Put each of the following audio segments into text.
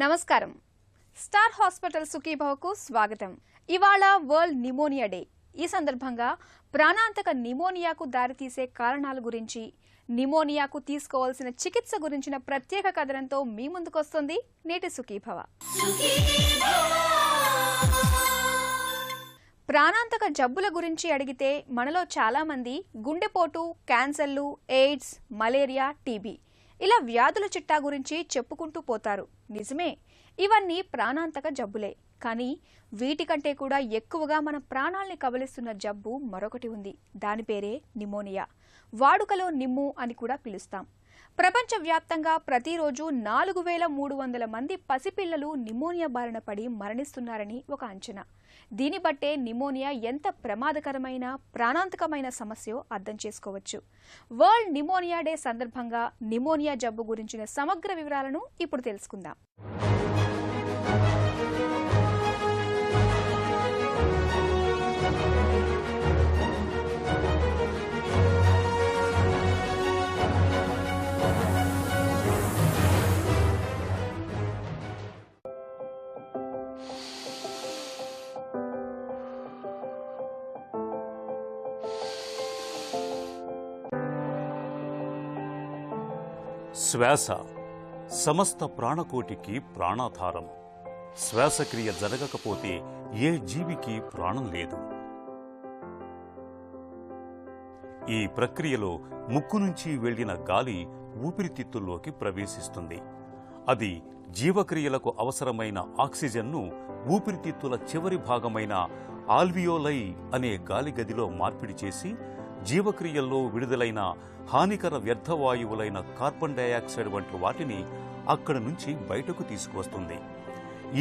నమస్కారం. Star hospital సుఖీభవకు స్వాగతం. ఇవాళ వరల్డ్ నిమోనియా డే. ఈ సందర్భంగా ప్రాణాంతక నిమోనియాకు దారితీసే కారణాల గురించి, నిమోనియాకు తీసుకోవాల్సిన చికిత్స గురించిన ప్రత్యేక కథనంతో మీ ముందుకొస్తుంది నేటి సుఖీభవ. ప్రాణాంతక జబ్బుల గురించి అడిగితే మనలో చాలా మంది గుండెపోటు, క్యాన్సర్లు, ఎయిడ్స్, మలేరియా, టీబీ ఇలా వ్యాధుల చిట్టా గురించి చెప్పుకుంటూ పోతారు. నిజమే, ఇవన్నీ ప్రాణాంతక జబ్బులే. కానీ వీటికంటే కూడా ఎక్కువగా మన ప్రాణాల్ని కబలిస్తున్న జబ్బు మరొకటి ఉంది. దాని పేరే నిమోనియా. వాడుకలో నిమ్ము అని కూడా పిలుస్తాం. ప్రపంచవ్యాప్తంగా ప్రతిరోజు 4300 మంది పసిపిల్లలు నిమోనియా బారిన పడి మరణిస్తున్నారని ఒక అంచనా. దీన్ని బట్టే నిమోనియా ఎంత ప్రమాదకరమైన, ప్రాణాంతకమైన సమస్యో అర్థం చేసుకోవచ్చు. వరల్డ్ నిమోనియా డే సందర్భంగా నిమోనియా జబ్బు గురించిన సమగ్ర వివరాలను ఇప్పుడు తెలుసుకుందాం. శ్వాస సమస్త ప్రాణకోటికి ప్రాణాధారం. శ్వాసక్రియ జరగకపోతే ఏ జీవికి ప్రాణం లేదు. ఈ ప్రక్రియలో ముక్కు నుంచి వెళ్లిన గాలి ఊపిరితిత్తుల్లోకి ప్రవేశిస్తుంది. అది జీవక్రియలకు అవసరమైన ఆక్సిజన్ను ఊపిరితిత్తుల చివరి భాగమైన ఆల్వియోలై అనే గాలి గదిలో మార్పిడి చేసి జీవక్రియల్లో విడుదలైన హానికర వ్యర్థవాయువులైన కార్బన్ డయాక్సైడ్ వంటి వాటిని అక్కడి నుంచి బయటకు తీసుకువస్తుంది.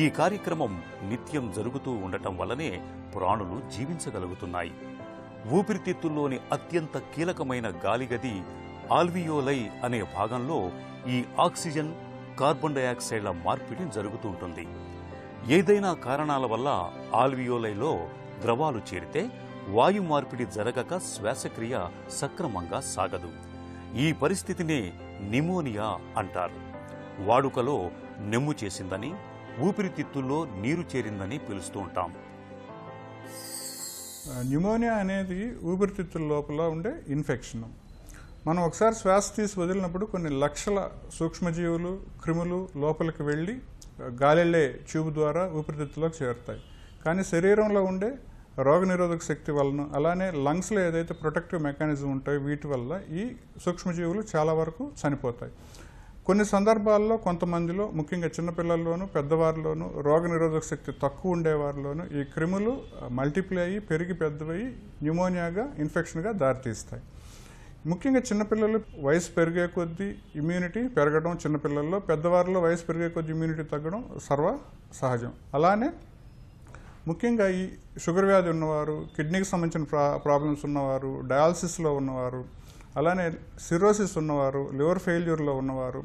ఈ కార్యక్రమం నిత్యం జరుగుతూ ఉండటం వల్లనే ప్రాణులు జీవించగలుగుతున్నాయి. ఊపిరితిత్తుల్లోని అత్యంత కీలకమైన గాలిగది ఆల్వియోలై అనే భాగంలో ఈ ఆక్సిజన్, కార్బన్ డయాక్సైడ్ల మార్పిడి జరుగుతుంటుంది. ఏదైనా కారణాల వల్ల ఆల్వియోలైలో ద్రవాలు చేరితే వాయు మార్పిడి జరగక శ్వాసక్రియ సక్రమంగా సాగదు. ఈ పరిస్థితినే నిమోనియా అంటారు. వాడుకలో నెమ్ము చేసిందని, ఊపిరితిత్తుల్లో నీరు చేరిందని పిలుస్తూ ఉంటాం. న్యూమోనియా అనేది ఊపిరితిత్తుల లోపల ఉండే ఇన్ఫెక్షన్. మనం ఒకసారి శ్వాస తీసి వదిలినప్పుడు కొన్ని లక్షల సూక్ష్మజీవులు, క్రిములు లోపలికి వెళ్ళి గాలిళ్ళే ట్యూబ్ ద్వారా ఊపిరితిత్తులోకి చేరుతాయి. కానీ శరీరంలో ఉండే రోగనిరోధక శక్తి వలన, అలానే లంగ్స్లో ఏదైతే ప్రొటెక్టివ్ మెకానిజం ఉంటాయో వీటి వల్ల ఈ సూక్ష్మజీవులు చాలా వరకు చనిపోతాయి. కొన్ని సందర్భాల్లో కొంతమందిలో, ముఖ్యంగా చిన్నపిల్లల్లోనూ పెద్దవారిలోనూ, రోగనిరోధక శక్తి తక్కువ ఉండేవారిలోనూ ఈ క్రిములు మల్టిప్లై అయ్యి పెరిగి పెద్దవయ్యి న్యూమోనియాగా, ఇన్ఫెక్షన్గా దారితీస్తాయి. ముఖ్యంగా చిన్నపిల్లలు వయసు పెరిగే కొద్దీ ఇమ్యూనిటీ పెరగడం చిన్నపిల్లల్లో, పెద్దవారిలో వయసు పెరిగే కొద్దీ ఇమ్యూనిటీ తగ్గడం సర్వ సహజం. అలానే ముఖ్యంగా ఈ షుగర్ వ్యాధి ఉన్నవారు, కిడ్నీకి సంబంధించిన ప్రాబ్లమ్స్ ఉన్నవారు, డయాలసిస్లో ఉన్నవారు, అలానే సిరోసిస్ ఉన్నవారు, లివర్ ఫెయిల్యూర్లో ఉన్నవారు,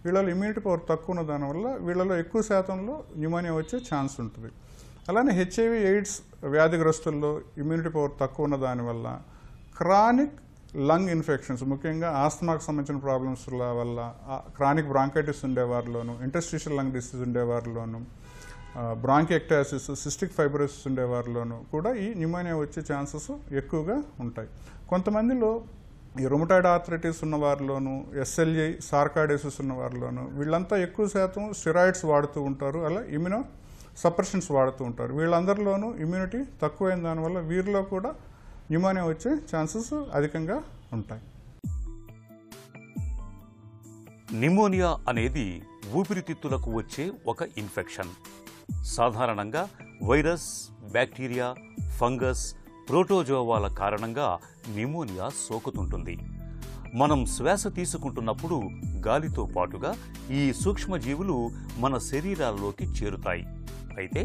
వీళ్ళలో ఇమ్యూనిటీ పవర్ తక్కువ ఉన్న దానివల్ల వీళ్ళలో ఎక్కువ శాతంలో న్యూమోనియా వచ్చే ఛాన్స్ ఉంటుంది. అలానే హెచ్ఐవి, ఎయిడ్స్ వ్యాధిగ్రస్తుల్లో ఇమ్యూనిటీ పవర్ తక్కువ ఉన్న దానివల్ల క్రానిక్ లంగ్ ఇన్ఫెక్షన్స్, ముఖ్యంగా ఆస్తమాకు సంబంధించిన ప్రాబ్లమ్స్ వల్ల, క్రానిక్ బ్రాంకైటిస్ ఉండేవారిలోను, ఇంటర్స్టిషియల్ లంగ్ డిసీజ్ ఉండేవారిలోను, బ్రాంకియక్టాసిస్, సిస్టిక్ ఫైబ్రోసిస్ ఉండేవారిలోనూ కూడా ఈ న్యూమోనియా వచ్చే ఛాన్సెస్ ఎక్కువగా ఉంటాయి. కొంతమందిలో ఈ రొమటాయిడ్ ఆర్థరైటిస్ ఉన్నవారిలోను, ఎస్ఎల్ఈ, సార్కాయిడోసిస్ ఉన్నవారిలోను వీళ్ళంతా ఎక్కువ శాతం స్టెరాయిడ్స్ వాడుతూ ఉంటారు. అలా ఇమ్యూనో సప్రెషన్స్ వాడుతూ ఉంటారు. వీళ్ళందరిలోనూ ఇమ్యూనిటీ తక్కువైన దానివల్ల వీరిలో కూడా న్యూమోనియా వచ్చే ఛాన్సెస్ అధికంగా ఉంటాయి. నిమోనియా అనేది ఊపిరితిత్తులకు వచ్చే ఒక ఇన్ఫెక్షన్. సాధారణంగా వైరస్, బ్యాక్టీరియా, ఫంగస్, ప్రోటోజోవాల కారణంగా నిమోనియా సోకుతుంటుంది. మనం శ్వాస తీసుకుంటున్నప్పుడు గాలితో పాటుగా ఈ సూక్ష్మజీవులు మన శరీరాల్లోకి చేరుతాయి. అయితే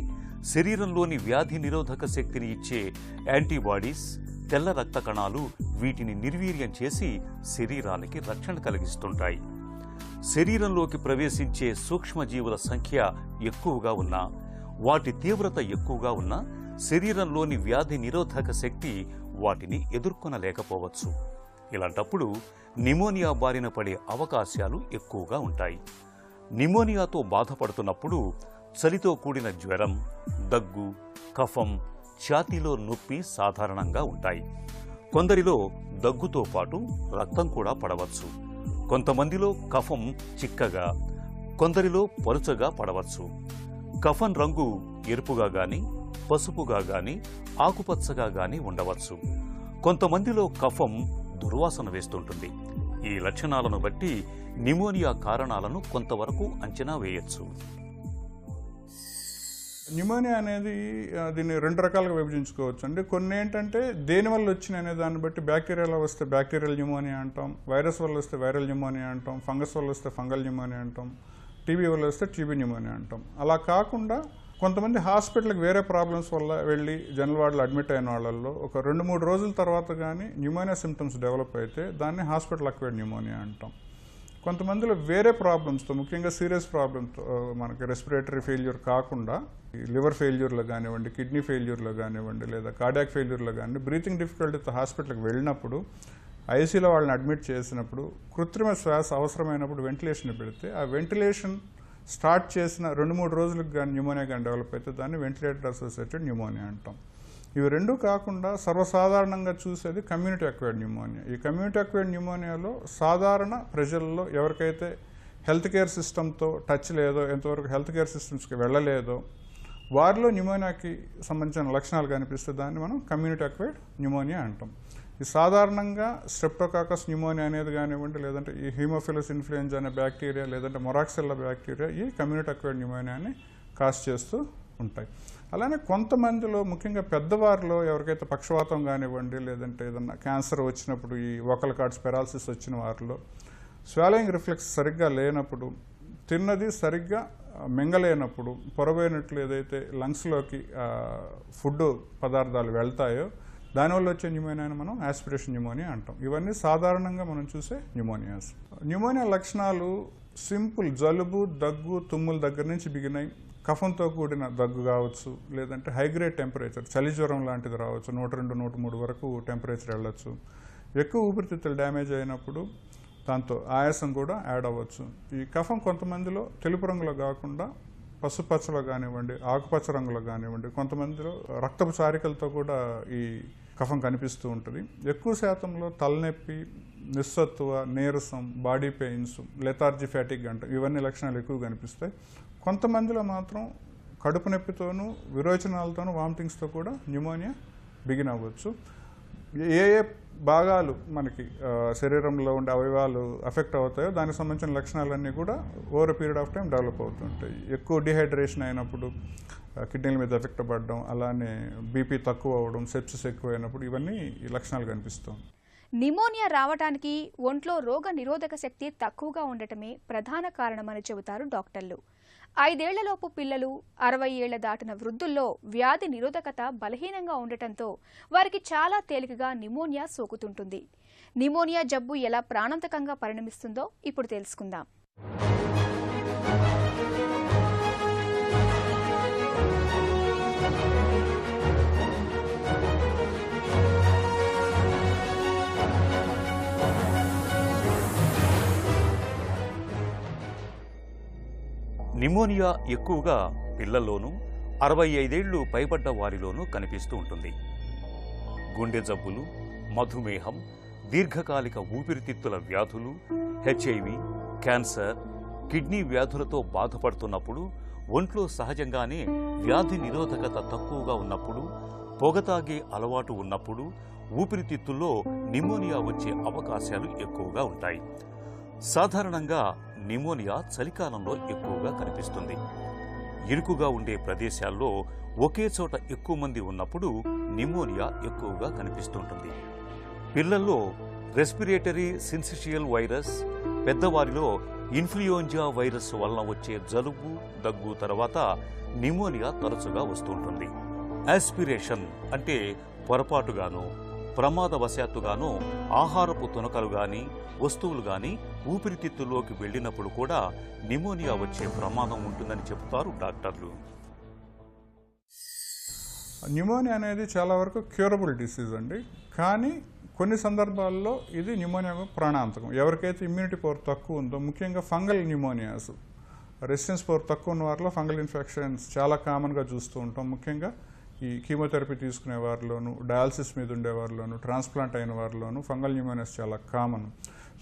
శరీరంలోని వ్యాధి నిరోధక శక్తిని ఇచ్చే యాంటీబాడీస్, తెల్ల రక్త కణాలు వీటిని నిర్వీర్యం చేసి శరీరానికి రక్షణ కలిగిస్తుంటాయి. శరీరంలోకి ప్రవేశించే సూక్ష్మజీవుల సంఖ్య ఎక్కువగా ఉన్నా, వాటి తీవ్రత ఎక్కువగా ఉన్నా శరీరంలోని వ్యాధి నిరోధక శక్తి వాటిని ఎదుర్కొనలేకపోవచ్చు. ఇలాంటప్పుడు నిమోనియా బారిన పడే అవకాశాలు ఎక్కువగా ఉంటాయి. నిమోనియాతో బాధపడుతున్నప్పుడు చలితో కూడిన జ్వరం, దగ్గు, కఫం, ఛాతీలో నొప్పి సాధారణంగా ఉంటాయి. కొందరిలో దగ్గుతో పాటు రక్తం కూడా పడవచ్చు. కొంతమందిలో కఫం చిక్కగా, కొందరిలో పలుచగా పడవచ్చు. కఫం రంగు ఎరుపుగా గాని, పసుపుగా గాని, ఆకుపచ్చగా గాని ఉండవచ్చు. కొంతమందిలో కఫం దుర్వాసన వేస్తుంటుంది. ఈ లక్షణాలను బట్టి నిమోనియా కారణాలను కొంతవరకు అంచనా వేయొచ్చు. న్యూమోనియా అనేది దీన్ని రెండు రకాలుగా విభజించుకోవచ్చు అండి. కొన్ని ఏంటంటే దేనివల్ల వచ్చినాయి అనే దాన్ని బట్టి బ్యాక్టీరియాలో వస్తే బ్యాక్టీరియల్ న్యూమోనియా అంటాం, వైరస్ వల్ల వస్తే వైరల్ న్యూమోనియా అంటాం, ఫంగస్ వల్ల వస్తే ఫంగల్ న్యూమోనియా అంటాం, టీబీ వల్ల వస్తే టీబీ న్యూమోనియా అంటాం. అలా కాకుండా కొంతమంది హాస్పిటల్కి వేరే ప్రాబ్లమ్స్ వల్ల వెళ్ళి జనరల్ వార్డులో అడ్మిట్ అయిన వాళ్ళల్లో ఒక 2-3 రోజుల తర్వాత కానీ న్యూమోనియా సిమ్టమ్స్ డెవలప్ అయితే దాన్ని హాస్పిటల్ అక్వైర్డ్ న్యూమోనియా అంటాం. కొంతమందిలో వేరే ప్రాబ్లమ్స్తో, ముఖ్యంగా సీరియస్ ప్రాబ్లమ్తో, మనకి రెస్పిరేటరీ ఫెయిల్యూర్ కాకుండా లివర్ ఫెయిల్యూర్లో కానివ్వండి, కిడ్నీ ఫెయిల్యూర్లో కానివ్వండి, లేదా కార్డియాక్ ఫెయిల్యూర్లో కానివ్వండి, బ్రీతింగ్ డిఫికల్టీతో హాస్పిటల్కి వెళ్ళినప్పుడు, ఐసీలో వాళ్ళని అడ్మిట్ చేసినప్పుడు, కృత్రిమ శ్వాస అవసరమైనప్పుడు వెంటిలేషన్ పెడితే ఆ వెంటిలేషన్ స్టార్ట్ చేసిన 2-3 రోజులకు కానీ న్యూమోనియా కానీ డెవలప్ అయితే దాన్ని వెంటిలేటర్ అసోసియేటెడ్ న్యూమోనియా అంటాం. ఇవి రెండు కాకుండా సర్వసాధారణంగా చూసేది కమ్యూనిటీ అక్వైర్డ్ న్యూమోనియా. ఈ కమ్యూనిటీ అక్వైర్డ్ న్యూమోనియాలో సాధారణ ప్రజల్లో ఎవరికైతే హెల్త్ కేర్ సిస్టమ్తో టచ్ లేదో, ఎంతవరకు హెల్త్ కేర్ సిస్టమ్స్కి వెళ్ళలేదో, వారిలో న్యూమోనియాకి సంబంధించిన లక్షణాలు కనిపిస్తే దాన్ని మనం కమ్యూనిటీ అక్వైర్డ్ న్యూమోనియా అంటాం. ఈ సాధారణంగా స్ట్రెప్టోకాకస్ న్యూమోనియా అనేది కానివ్వండి, లేదంటే ఈ హీమోఫిలస్ ఇన్ఫ్లుయెంజా అనే బ్యాక్టీరియా, లేదంటే మొరాక్సెల్లా బ్యాక్టీరియా ఈ కమ్యూనిటీ అక్వైర్డ్ న్యూమోనియాని కాజ్ చేస్తూ ఉంటాయి. అలానే కొంతమందిలో, ముఖ్యంగా పెద్దవారిలో ఎవరికైతే పక్షవాతం కానివ్వండి, లేదంటే ఏదన్నా క్యాన్సర్ వచ్చినప్పుడు, ఈ వోకల్ కార్డ్స్ పెరాలసిస్ వచ్చిన వారిలో స్వాలోయింగ్ రిఫ్లెక్స్ సరిగ్గా లేనప్పుడు, తిన్నది సరిగ్గా మింగలేనప్పుడు, పొరబోయినట్లు ఏదైతే లంగ్స్లోకి ఫుడ్ పదార్థాలు వెళ్తాయో దానివల్ల వచ్చే న్యూమోనియాని మనం యాస్పిరేషన్ న్యూమోనియా అంటాం. ఇవన్నీ సాధారణంగా మనం చూసే న్యూమోనియాస్. న్యూమోనియా లక్షణాలు సింపుల్ జలుబు, దగ్గు, తుమ్ముల దగ్గర నుంచి బిగినాయి. కఫంతో కూడిన దగ్గు కావచ్చు, లేదంటే హైగ్రేడ్ టెంపరేచర్, చలి జ్వరం లాంటిది రావచ్చు, 102-103 వరకు టెంపరేచర్ వెళ్ళచ్చు. ఎక్కువ ఊపిరితిత్తులు డ్యామేజ్ అయినప్పుడు దాంతో ఆయాసం కూడా యాడ్ అవ్వచ్చు. ఈ కఫం కొంతమందిలో తెలుపు రంగులో కాకుండా పసుపచ్చలో కానివ్వండి, ఆకుపచ్చ రంగులో కానివ్వండి, కొంతమందిలో రక్తపు చారికలతో కూడా ఈ కఫం కనిపిస్తూ ఉంటుంది. ఎక్కువ శాతంలో తలనొప్పి, నిస్సత్తువ, నీరసం, బాడీ పెయిన్స్, లెథార్జీ, ఫ్యాటిక్ అంటాం, ఇవన్నీ లక్షణాలు ఎక్కువ కనిపిస్తాయి. కొంతమందిలో మాత్రం కడుపు నొప్పితోనూ, విరోచనాలతోనూ, వామిటింగ్స్తో కూడా న్యూమోనియా బిగిన్ అవ్వచ్చు. ఏ ఏ భాగాలు మనకి శరీరంలో ఉండే అవయవాలు అఫెక్ట్ అవుతాయో దానికి సంబంధించిన లక్షణాలన్నీ కూడా over period of time develop అవుతుంటాయి. ఎక్కువ డిహైడ్రేషన్ అయినప్పుడు కిడ్నీల మీద ఎఫెక్ట్ పడడం, అలానే బీపీ తక్కువ అవ్వడం, సెప్సిస్ ఎక్కువ అయినప్పుడు ఇవన్నీ ఈ లక్షణాలు కనిపిస్తాం. నిమోనియా రావడానికి ఒంట్లో రోగ నిరోధక శక్తి తక్కువగా ఉండటమే ప్రధాన కారణమని చెబుతారు డాక్టర్లు. 5 ఏళ్లలోపు పిల్లలు, 60 ఏళ్ల దాటిన వృద్ధుల్లో వ్యాధి నిరోధకత బలహీనంగా ఉండటంతో వారికి చాలా తేలికగా నిమోనియా సోకుతుంటుంది. నిమోనియా జబ్బు ఎలా ప్రాణాంతకంగా పరిణమిస్తుందో ఇప్పుడు తెలుసుకుందాం. నిమోనియా ఎక్కువగా పిల్లల్లోనూ, 65 ఏళ్లు పైబడ్డ వారిలోనూ కనిపిస్తూ ఉంటుంది. గుండె జబ్బులు, మధుమేహం, దీర్ఘకాలిక ఊపిరితిత్తుల వ్యాధులు, హెచ్ఐవి, క్యాన్సర్, కిడ్నీ వ్యాధులతో బాధపడుతున్నప్పుడు, ఒంట్లో సహజంగానే వ్యాధి నిరోధకత తక్కువగా ఉన్నప్పుడు, పొగతాగే అలవాటు ఉన్నప్పుడు ఊపిరితిత్తుల్లో నిమోనియా వచ్చే అవకాశాలు ఎక్కువగా ఉంటాయి. సాధారణంగా నిమోనియా చలికాలంలో ఎక్కువగా కనిపిస్తుంది. ఇరుకుగా ఉండే ప్రదేశాల్లో ఒకే చోట ఎక్కువ మంది ఉన్నప్పుడు నిమోనియా ఎక్కువగా కనిపిస్తుంటుంది. పిల్లల్లో రెస్పిరేటరీ సిన్సిషియల్ వైరస్, పెద్దవారిలో ఇన్ఫ్లుయెంజా వైరస్ వలన వచ్చే జలుబు, దగ్గు తర్వాత నిమోనియా తరచుగా వస్తుంటుంది. యాస్పిరేషన్ అంటే పొరపాటుగానో, ప్రమాదవశాత్తుగానో ఆహారపు తునకలు గాని, వస్తువులు గాని ఊపిరితిత్తుల్లోకి వెళ్ళినప్పుడు కూడా నిమోనియా వచ్చే ప్రమాదం ఉంటుందని చెబుతారు డాక్టర్లు. న్యూమోనియా అనేది చాలా వరకు క్యూరబుల్ డిసీజ్ అండి. కానీ కొన్ని సందర్భాల్లో ఇది న్యూమోనియా ప్రాణాంతకం. ఎవరికైతే ఇమ్యూనిటీ పవర్ తక్కువ ఉందో, ముఖ్యంగా ఫంగల్ న్యూమోనియాస్, రెసిస్టెన్స్ పవర్ తక్కువ ఉన్న వారిలో ఫంగల్ ఇన్ఫెక్షన్స్ చాలా కామన్గా చూస్తూ ఉంటాం. ముఖ్యంగా ఈ కీమోథెరపీ తీసుకునే వారిలోను, డయాలసిస్ మీద ఉండే వారిలోను, ట్రాన్స్ప్లాంట్ అయిన వారిలోను ఫంగల్ న్యూమోనియాస్ చాలా కామన్.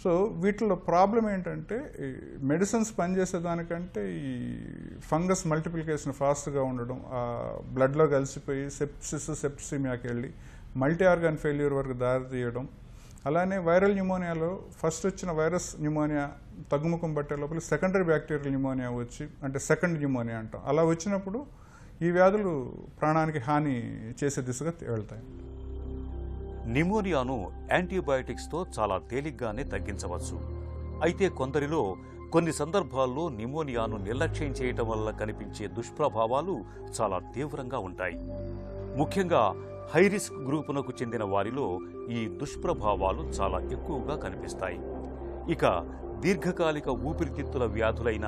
సో వీటిలో ప్రాబ్లం ఏంటంటే ఈ మెడిసిన్స్ పనిచేసేదానికంటే ఈ ఫంగస్ మల్టిప్లికేషన్ ఫాస్ట్గా ఉండడం, బ్లడ్లో కలిసిపోయి సెప్సిమియాకి వెళ్ళి మల్టీ ఆర్గాన్ ఫెయిల్యూర్ వరకు దారితీయడం. అలానే వైరల్ న్యూమోనియాలో ఫస్ట్ వచ్చిన వైరస్ న్యూమోనియా తగ్గుముఖం పట్టే లోపల సెకండరీ బ్యాక్టీరియల్ న్యూమోనియా వచ్చి, అంటే సెకండ్ న్యూమోనియా అంటాం, అలా వచ్చినప్పుడు ఈ వ్యాధులు ప్రాణానికి హాని చేసే దిశగా వెళ్తాయి. నిమోనియాను యాంటీబయాటిక్స్తో చాలా తేలిగ్గానే తగ్గించవచ్చు. అయితే కొందరిలో కొన్ని సందర్భాల్లో నిమోనియాను నిర్లక్ష్యం చేయటం వల్ల కనిపించే దుష్ప్రభావాలు చాలా తీవ్రంగా ఉంటాయి. ముఖ్యంగా హైరిస్క్ గ్రూపునకు చెందిన వారిలో ఈ దుష్ప్రభావాలు చాలా ఎక్కువగా కనిపిస్తాయి. ఇక దీర్ఘకాలిక ఊపిరితిత్తుల వ్యాధులైన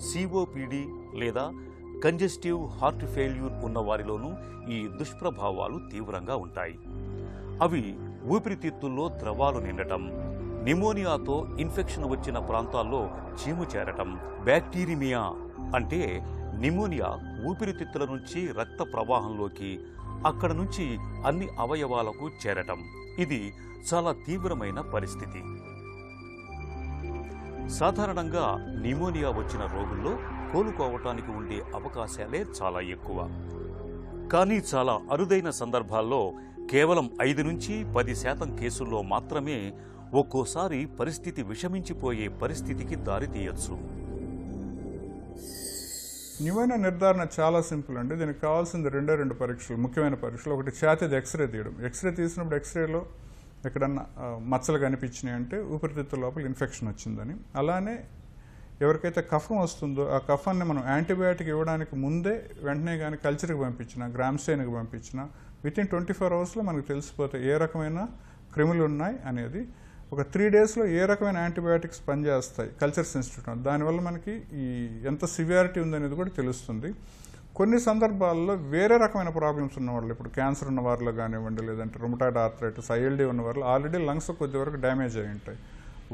సిఓపిడి లేదా కంజెస్టివ్ హార్ట్ ఫెయిల్యూర్ ఉన్న వారిలోనూ ఈ దుష్ప్రభావాలు తీవ్రంగా ఉంటాయి. అవి ఊపిరితిత్తుల్లో ద్రవాలు నిండటం, నిమోనియాతో ఇన్ఫెక్షన్ వచ్చిన ప్రాంతాల్లో చీము చేరటం, బ్యాక్టీరిమియా అంటే నిమోనియా ఊపిరితిత్తుల నుంచి రక్త ప్రవాహంలోకి, అక్కడ నుంచి అన్ని అవయవాలకు చేరటం. ఇది చాలా తీవ్రమైన పరిస్థితి. సాధారణంగా నిమోనియా వచ్చిన రోగుల్లో కోలుకోవటానికి ఉండే అవకాశాలే చాలా ఎక్కువ. కానీ చాలా అరుదైన సందర్భాల్లో కేవలం 5 నుంచి 10% కేసుల్లో మాత్రమే ఒక్కోసారి పరిస్థితి విషమించిపోయే పరిస్థితికి దారితీయచ్చు. న్యూమోనియా నిర్ధారణ చాలా సింపుల్ అండి. దీనికి కావాల్సింది 2 పరీక్షలు, ముఖ్యమైన పరీక్షలు. ఒకటి ఛాతీది ఎక్స్రే తీయడం. ఎక్స్రే తీసినప్పుడు ఎక్స్రేలో ఎక్కడన్నా మచ్చలు కనిపించినాయి అంటే ఊపిరితిత్తుల లోపల ఇన్ఫెక్షన్ వచ్చిందని. అలానే ఎవరికైతే కఫం వస్తుందో ఆ కఫాన్ని మనం యాంటీబయాటిక్ ఇవ్వడానికి ముందే వెంటనే కానీ కల్చర్కి పంపించినా, గ్రామ్స్టైన్కి పంపించినా వితిన్ 24 అవర్స్లో మనకు తెలిసిపోతాయి ఏ రకమైన క్రిములు ఉన్నాయి అనేది. ఒక 3 డేస్లో ఏ రకమైన యాంటీబయాటిక్స్ పనిచేస్తాయి కల్చర్ సెన్సిటివ్, దానివల్ల మనకి ఈ ఎంత సివియారిటీ ఉందనేది కూడా తెలుస్తుంది. కొన్ని సందర్భాల్లో వేరే రకమైన ప్రాబ్లమ్స్ ఉన్నవాళ్ళు, ఇప్పుడు క్యాన్సర్ ఉన్న వారిలో కానివ్వండి, లేదంటే రుమటాయిడ్ ఆర్థరైటిస్, ఐఎల్డీ ఉన్న వారిలో ఆల్రెడీ లంగ్స్ కొద్ది వరకు డ్యామేజ్ అయి ఉంటాయి.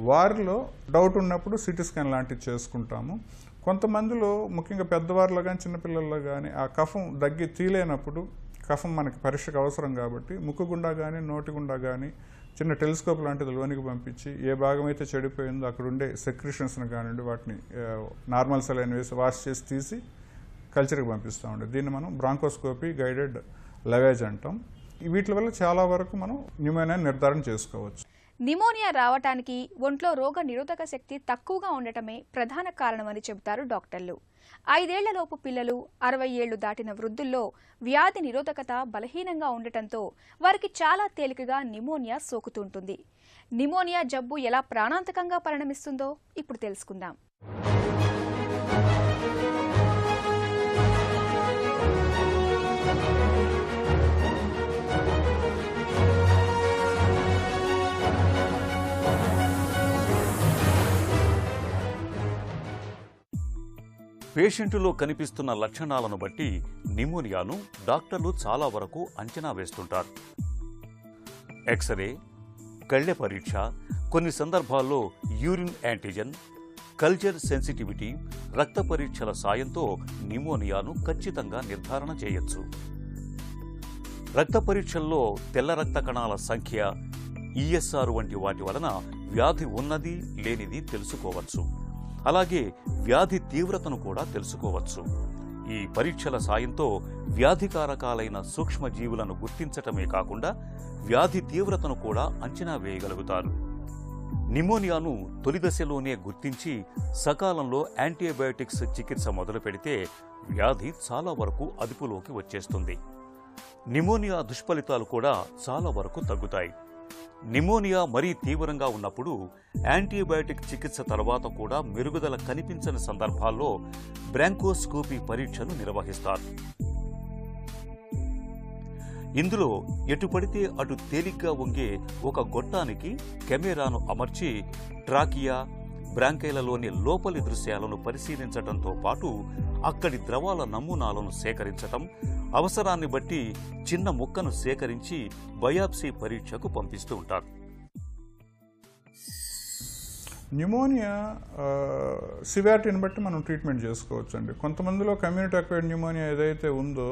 వారిలో డౌట్ ఉన్నప్పుడు సిటీ స్కాన్ లాంటివి చేసుకుంటాము. కొంతమందిలో ముఖ్యంగా పెద్దవారిలో కానీ చిన్నపిల్లల్లో కానీ ఆ కఫం దగ్గి తీలేనప్పుడు, కఫం మనకి పరీక్షకు అవసరం కాబట్టి ముక్కు గుండా కానీ నోటి గుండా కానీ చిన్న టెలిస్కోప్ లాంటిది లోనికి పంపించి ఏ భాగం అయితే చెడిపోయిందో అక్కడ ఉండే సెక్రిషన్స్ని కానివ్వండి వాటిని నార్మల్ సెలైన్ వేసి వాష్ చేసి తీసి కల్చర్కి పంపిస్తూ ఉండే. దీన్ని మనం బ్రాంకోస్కోపీ గైడెడ్ లవేజ్ అంటాం. వీటి వల్ల చాలా వరకు మనం న్యూమోనియా నిర్ధారణ చేసుకోవచ్చు. నిమోనియా రావటానికి ఒంట్లో రోగ నిరోధక శక్తి తక్కువగా ఉండటమే ప్రధాన కారణమని చెబుతారు డాక్టర్లు. 5 ఏళ్లలోపు పిల్లలు, 60 ఏళ్లు దాటిన వృద్ధుల్లో వ్యాధి నిరోధకత బలహీనంగా ఉండటంతో వారికి చాలా తేలికగా నిమోనియా సోకుతుంటుంది. నిమోనియా జబ్బు ఎలా ప్రాణాంతకంగా పరిణమిస్తుందో ఇప్పుడు తెలుసుకుందాం. పేషెంటులో కనిపిస్తున్న లక్షణాలను బట్టి నిమోనియాను డాక్టర్లు చాలా వరకు అంచనా వేస్తుంటారు. ఎక్స్రే, కళ్ళె పరీక్ష, కొన్ని సందర్భాల్లో యూరిన్ యాంటిజెన్, కల్చర్ సెన్సిటివిటీ, రక్త పరీక్షల సాయంతో నిమోనియాను ఖచ్చితంగా నిర్ధారణ చేయొచ్చు. రక్త పరీక్షల్లో తెల్ల రక్త కణాల సంఖ్య, ఈఎస్ఆర్ వంటి వాటి వలన వ్యాధి ఉన్నది లేనిది తెలుసుకోవచ్చు. అలాగే వ్యాధి తీవ్రతను కూడా తెలుసుకోవచ్చు. ఈ పరీక్షల సాయంతో వ్యాధికారకాలైన సూక్ష్మజీవులను గుర్తించటమే కాకుండా వ్యాధి తీవ్రతను కూడా అంచనా వేయగలుగుతారు. నిమోనియాను తొలి దశలోనే గుర్తించి సకాలంలో యాంటీబయాటిక్స్ చికిత్స మొదలు పెడితే వ్యాధి చాలా వరకు అదుపులోకి వచ్చేస్తుంది. నిమోనియా దుష్ఫలితాలు కూడా చాలా వరకు తగ్గుతాయి. నిమోనియా మరీ తీవ్రంగా ఉన్నప్పుడు యాంటీబయాటిక్ చికిత్స తర్వాత కూడా మెరుగుదల కనిపించని సందర్భాల్లో బ్రాంకోస్కోపీ పరీక్షను నిర్వహిస్తారు. ఇందులో ఎటు పడితే అటు తేలిగ్గా వంగే ఒక గొట్టానికి కెమెరాను అమర్చి ట్రాకియా, బ్రాంకైలలోని లోపలి దృశ్యాలను పరిశీలించడంతో పాటు అక్కడి ద్రవాల నమూనాలను సేకరించటం, అవసరాన్ని బట్టి చిన్న ముక్కను సేకరించి బయాప్సీ పరీక్షకు పంపిస్తూ ఉంటారు. న్యూమోనియా సివియారిటీని బట్టి మనం ట్రీట్మెంట్ చేసుకోవచ్చు అండి. కొంతమందిలో కమ్యూనిటీ అక్వైర్డ్ న్యూమోనియా ఏదైతే ఉందో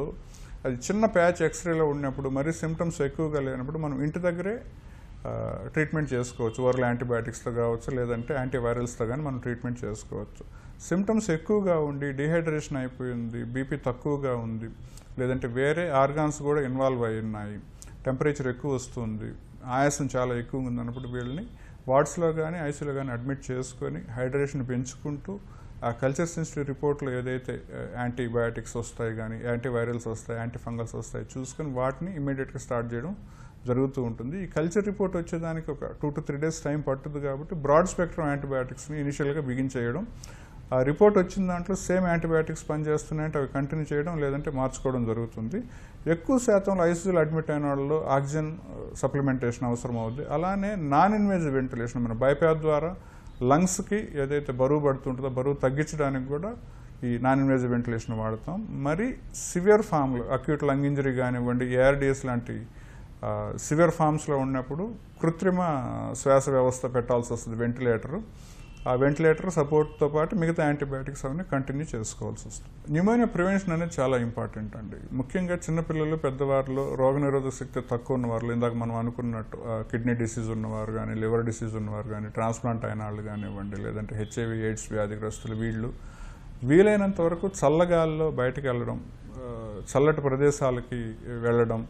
అది చిన్న ప్యాచ్ ఎక్స్రేలో ఉన్నప్పుడు మరీ సిమ్టమ్స్ ఎక్కువగా లేనప్పుడు మనం ఇంటి దగ్గరే ట్రీట్మెంట్ చేసుకోవచ్చు. ఓరల్ యాంటీబయాటిక్స్తో కావచ్చు, లేదంటే యాంటీవైరల్స్తో కానీ మనం ట్రీట్మెంట్ చేసుకోవచ్చు. సిమ్టమ్స్ ఎక్కువగా ఉండి డిహైడ్రేషన్ అయిపోయింది, బీపీ తక్కువగా ఉంది, లేదంటే వేరే ఆర్గాన్స్ కూడా ఇన్వాల్వ్ అయి ఉన్నాయి, టెంపరేచర్ ఎక్కువ వస్తుంది, ఆయాసం చాలా ఎక్కువ ఉంది అన్నప్పుడు వీళ్ళని వార్డ్స్లో కానీ ఐసీలో కానీ అడ్మిట్ చేసుకొని హైడ్రేషన్ పెంచుకుంటూ ఆ కల్చర్ సెన్సిటివ్ రిపోర్ట్లో ఏదైతే యాంటీబయాటిక్స్ వస్తాయి కానీ యాంటీవైరల్స్ వస్తాయి, యాంటీఫంగల్స్ వస్తాయి చూసుకొని వాటిని ఇమీడియట్గా స్టార్ట్ చేయడం జరుగుతూ ఉంటుంది. ఈ కల్చర్ రిపోర్ట్ వచ్చేదానికి ఒక 2 to 3 days టైం పట్టుతుంది కాబట్టి బ్రాడ్ స్పెక్ట్రమ్ యాంటీబయాటిక్స్ని ఇనిషియల్గా బిగించేయడం, ఆ రిపోర్ట్ వచ్చిన దాంట్లో సేమ్ యాంటీబయాటిక్స్ పనిచేస్తున్నాయంటే అవి కంటిన్యూ చేయడం, లేదంటే మార్చుకోవడం జరుగుతుంది. ఎక్కువ శాతంలో ఐసీయూలో అడ్మిట్ అయిన వాళ్ళలో ఆక్సిజన్ సప్లిమెంటేషన్ అవసరం అవుతుంది. అలానే నాన్ ఇన్వేజివ్ వెంటిలేషన్ మన బైపాస్ ద్వారా లంగ్స్కి ఏదైతే బరువు పడుతుంటుందో బరువు తగ్గించడానికి కూడా ఈ నాన్ ఇన్వేజివ్ వెంటిలేషన్ వాడతాం. మరి సివియర్ ఫామ్లో అక్యూట్ లంగ్ ఇంజరీ కానివ్వండి, ఏఆర్డిఎస్ లాంటి సివియర్ ఫామ్స్లో ఉన్నప్పుడు కృత్రిమ శ్వాస వ్యవస్థ పెట్టాల్సి వస్తుంది, వెంటిలేటరు. ఆ వెంటిలేటర్ సపోర్ట్తో పాటు మిగతా యాంటీబయాటిక్స్ అవన్నీ కంటిన్యూ చేసుకోవాల్సి వస్తుంది. న్యూమోనియా ప్రివెన్షన్ అనేది చాలా ఇంపార్టెంట్ అండి. ముఖ్యంగా చిన్నపిల్లలు, పెద్దవారిలో రోగనిరోధక శక్తి తక్కువ ఉన్నవారు, ఇందాక మనం అనుకున్నట్టు కిడ్నీ డిసీజ్ ఉన్నవారు కానీ, లివర్ డిసీజ్ ఉన్నవారు కానీ, ట్రాన్స్ప్లాంట్ అయిన వాళ్ళు కానివ్వండి, లేదంటే హెచ్ఐవి ఎయిడ్స్ వ్యాధిగ్రస్తులు, వీళ్ళు వీలైనంత వరకు చల్లగాల్లో బయటకు వెళ్ళడం, చల్లటి ప్రదేశాలకి వెళ్ళడం,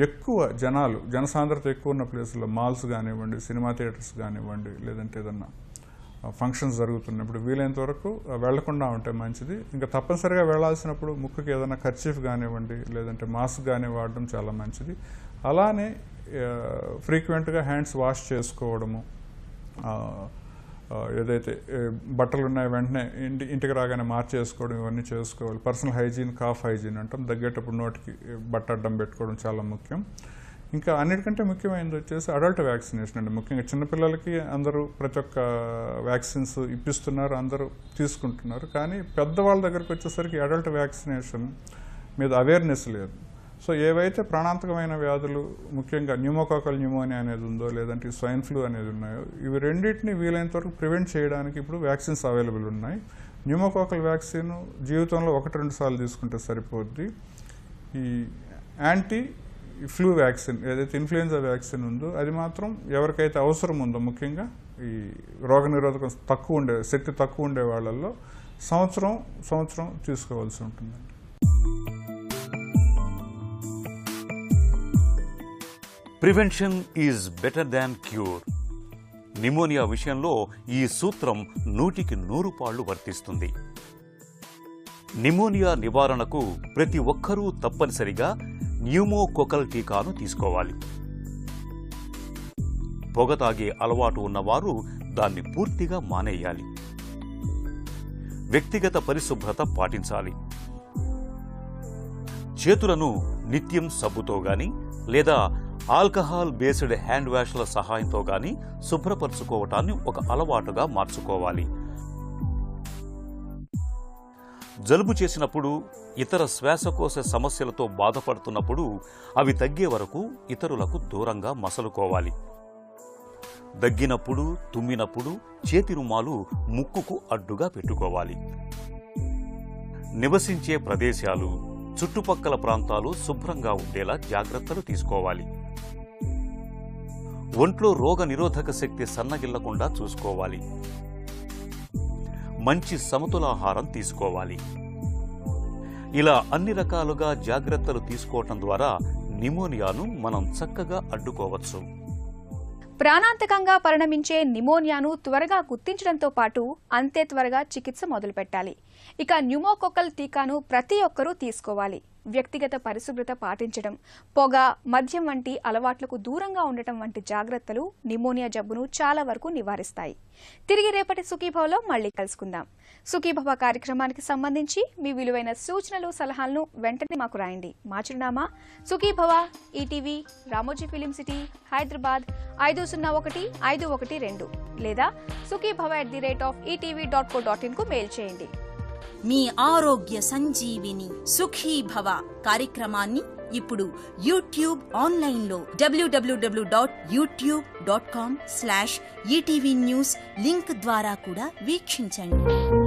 ఎక్కువ జనసాంద్రత ఎక్కువ ఉన్న ప్లేసుల్లో మాల్స్ కానివ్వండి, సినిమా థియేటర్స్ కానివ్వండి, లేదంటే ఏదన్నా ఫంక్షన్స్ జరుగుతున్నప్పుడు వీలైనంత వరకు వెళ్లకుండా ఉంటే మంచిది. ఇంకా తప్పనిసరిగా వెళ్లాల్సినప్పుడు ముక్కుకి ఏదైనా కర్చీఫ్ కానివ్వండి, లేదంటే మాస్క్ కానీ వాడడం చాలా మంచిది. అలానే ఫ్రీక్వెంట్గా హ్యాండ్స్ వాష్ చేసుకోవడము, ఏదైతే బట్టలు ఉన్నాయో వెంటనే ఇంటికి రాగానే మార్చేసుకోవడం, ఇవన్నీ చేసుకోవాలి. పర్సనల్ హైజీన్, కాఫ్ హైజీన్ అంటాం, దగ్గేటప్పుడు నోటికి బట్ట అడ్డం పెట్టుకోవడం చాలా ముఖ్యం. ఇంకా అన్నిటికంటే ముఖ్యమైనది వచ్చేసి అడల్ట్ వ్యాక్సినేషన్ అండి. ముఖ్యంగా చిన్నపిల్లలకి అందరూ ప్రతి ఒక్క వ్యాక్సిన్స్ ఇప్పిస్తున్నారు, అందరూ తీసుకుంటున్నారు. కానీ పెద్దవాళ్ళ దగ్గరికి వచ్చేసరికి అడల్ట్ వ్యాక్సినేషన్ మీద అవేర్నెస్ లేదు. సో ఏవైతే ప్రాణాంతకమైన వ్యాధులు, ముఖ్యంగా న్యూమోకాకల్ న్యూమోనియా అనేది ఉందో, లేదంటే స్వైన్ ఫ్లూ అనేది ఉన్నాయో, ఇవి రెండింటిని వీలైనంత వరకు ప్రివెంట్ చేయడానికి ఇప్పుడు వ్యాక్సిన్స్ అవైలబుల్ ఉన్నాయి. న్యూమోకాకల్ వ్యాక్సిన్ జీవితంలో 1-2 సార్లు తీసుకుంటే సరిపోద్ది. ఈ యాంటీ ఫ్లూ వ్యాక్సిన్ ఏదైతే ఇన్ఫ్లుయెన్జా వ్యాక్సిన్ ఉందో అది మాత్రం ఎవరికైతే అవసరం ఉందో, ముఖ్యంగా ఈ రోగనిరోధక శక్తి తక్కువ ఉండే వాళ్ళల్లో సంవత్సరం తీసుకోవాల్సి ఉంటుందండి. Prevention is better than cure. Pneumonia విషయంలో ఈ సూత్రం 100కి 100 పాళ్ళు వర్తిస్తుంది. న్యూమోనియా నివారణకు ప్రతి ఒక్కరూ తప్పనిసరిగా న్యూమోకోకల్ టీకాను తీసుకోవాలి. పొగ తాగే అలవాటు ఉన్నవారు దాన్ని పూర్తిగా మానేయాలి. వ్యక్తిగత పరిశుభ్రత పాటించాలి. చేతులను నిత్యం సబ్బుతో గాని లేదా ఆల్కహాల్ బేస్డ్ హ్యాండ్ వాష్ల సహాయంతో గాని శుభ్రపరచుకోవటాన్ని ఒక అలవాటుగా మార్చుకోవాలి. జలుబు చేసినప్పుడు, ఇతర శ్వాసకోశ సమస్యలతో బాధపడుతున్నప్పుడు అవి తగ్గే వరకు ఇతరులకు దూరంగా మసలుకోవాలి. దగ్గినప్పుడు, తుమ్మినప్పుడు చేతి రుమాలు ముక్కుకు అడ్డుగా పెట్టుకోవాలి. నివసించే ప్రదేశాలు, చుట్టుపక్కల ప్రాంతాలు శుభ్రంగా ఉండేలా జాగ్రత్తలు తీసుకోవాలి. ఒంట్లో రోగ నిరోధక శక్తి సన్నగిల్లకుండా చూసుకోవాలి. మంచి సమతులాహారం తీసుకోవాలి. ఇలా అన్ని రకాలుగా జాగ్రత్తలు తీసుకోవటం ద్వారా న్యూమోనియాను మనం చక్కగా అడ్డుకోవచ్చు. ప్రాణాంతకంగా పరిణమించే న్యూమోనియాను త్వరగా గుర్తించడంతో పాటు అంతే త్వరగా చికిత్స మొదలుపెట్టాలి. ఇక న్యూమోకోకల్ టీకాను ప్రతి ఒక్కరూ తీసుకోవాలి. వ్యక్తిగత పరిశుభ్రత పాటించడం, పొగ, మద్యం వంటి అలవాట్లకు దూరంగా ఉండటం వంటి జాగ్రత్తలు న్యూమోనియా జబ్బును చాలా వరకు నివారిస్తాయి. తిరిగి రేపటి సుఖీభవలో మళ్లీ కలుసుకుందాం. సుఖీభవ కార్యక్రమానికి సంబంధించి మీ విలువైన సూచనలు, సలహాలను వెంటనే మాకు రాయండి. మా చిరునామా Sukhibhava, ETV, Ramoji film city, Hyderabad 501512 లేదా sukhibhava@etv.co.in కు మెయిల్ చేయండి. మీ ఆరోగ్య సంజీవిని సుఖీ భవ కార్యక్రమాన్ని ఇప్పుడు యూట్యూబ్ ఆన్లైన్లో www.youtube.com/ETV News లింక్ ద్వారా కూడా వీక్షించండి.